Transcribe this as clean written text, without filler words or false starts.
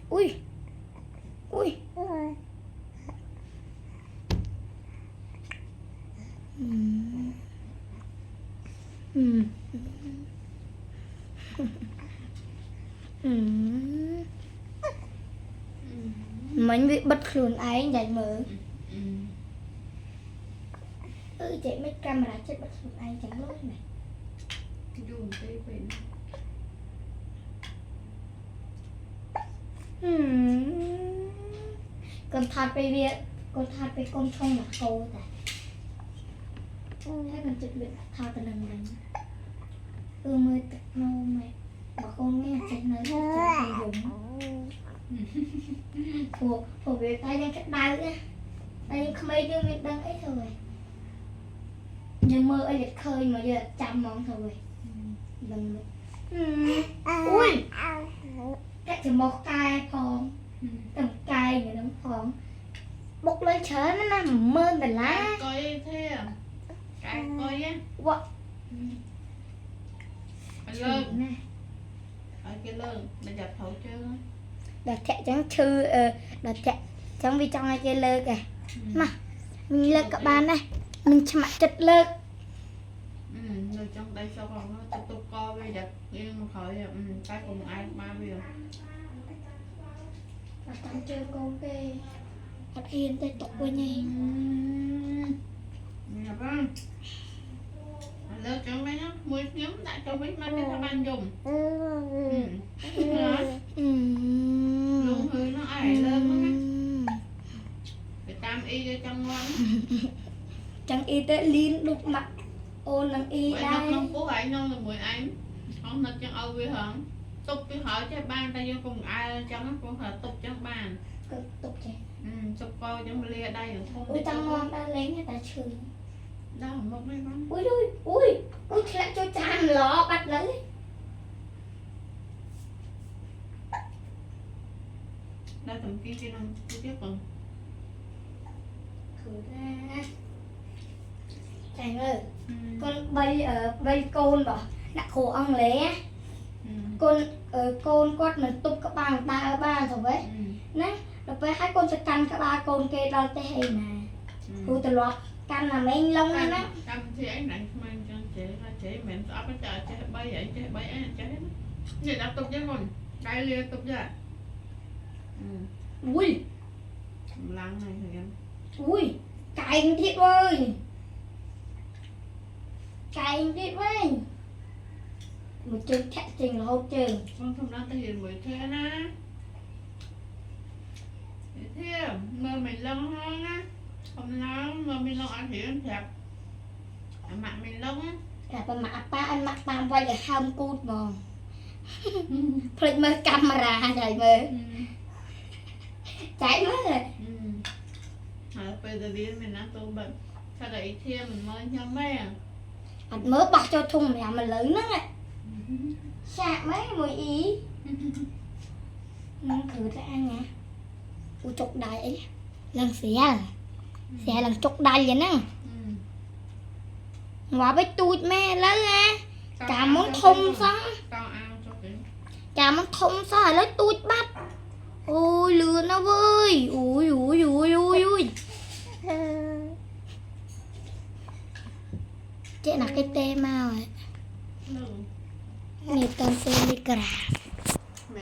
Ui. Ui. Mình bị bậtខ្លួនឯងvậyមើលចេះមិនកាមេរ៉ាចេះបិទខ្លួនឯងចឹងលុយណាយូរទេពេលកូនថាត់ពេលវាកូនថាត់ពេលកូនឆុងដាក់កោតែហើយមិនចិត្តលឿនថាទៅនឹងវិញមើលទឹកណូម៉ែបើកូននេះចេះនៅចេះយំព្រោះវាតែยังក្តៅណាតែយើងក្មេងយើងមានដឹងអីទៅហើយយើងមើលអីឃើញមកយើងចាំហ្មងទៅហើយដឹងអុយតែច្រមុះកែផងតែកែnhưហ្នឹងផងបុកលើច្រើនណា$10000កុយទេកែកុយវ៉ាលើកណាឲ្យគេលើកតែចាប់ថោជើងដល់ធាក់ចឹងឈឺដល់ធាក់ចឹងវាចង់ឲ្យគេលើកឯងមកmìnhលើកក៏បានដែរmìnhឆ្មាក់ចិត្តលើកនៅចង់ដៃសក់ហ្នឹងទៅទុកកវាយ៉ាយើងមកក្រោយតែកុំអាចបានវាអត់តាមជើងកូនទេអត់ហ៊ានទេទុកវិញឯងញ៉ាំបានលើកចឹងវិញមួយខ្ញុំដាក់ចូលវិញមកគេថាបានយំលងហឺnó ai lênហ្នឹងទៅតាមអ៊ីទៅចង់ងន់ចង់អ៊ីទៅលីនដុកមកអូននឹងអ៊ីដែរក្នុងពោះឯងនៅជាមួយឯងអស់នឹកចឹងឲ្យវាហងទុកពីហើយចេះបានតែយើងកុំអើចឹងព្រោះថាទុកចឹងបានគឺទុកចេះទុកកោចឹងលាដៃធំអូចង់ងន់ដល់លេងតែឈឺដល់មកនេះបងអ៊ុយធ្លាក់ចូលចានឡបាត់លើដល់តំគីគេនឹងទៀតបងគឺថាចាញ់អើកូន3កូនបងដាក់គ្រូអង់គ្លេសកូនគាត់មិនទប់ក្បាលដើរបានទៅវិញណាដល់ពេលឲ្យកូនទៅកាន់ក្បាលកូនគេដល់ទេអីណាគ្រូត្រឡប់កាន់ណាមេងឡុងណាកម្មវិធីអីណាខ្លាំងចឹងចេះមិនស្អប់តែចេះ3អីចេះ3អីចេះនេះដាក់ទុកចឹងកូនដៃលាទុកចាui lăng này thì em ui cày thiệt ơi cày thiệt ơi một chân chạy trình là hộp trường không đang thể hiện với thế na thế mơ mình lông hơn á không nó mơ mình lông ăn thì ăn đẹp mặt mình lông áแต่mặtป้าอันmặtป้าไว้จะห้ามกูดมองผลิตมือกำมาราใหญ่มือchạy mất rồi bây giờ đi mình ăn tôm bận sao lại thêm mình mới nhắm mấy anh mới bắt cho thùng mẹ mà lớn lắm ạ sạc mấy mùi ý thử ra ăn nha ui chục đài ấy lần xẻ lần chục đài vậy nè ngõ với tôi mẹ lấy ra cả món thùng xong cả món thùng xong rồi lấy tôi bắt ôi lừa nó ơi ui chị là cái tê mau ấy này toàn telegram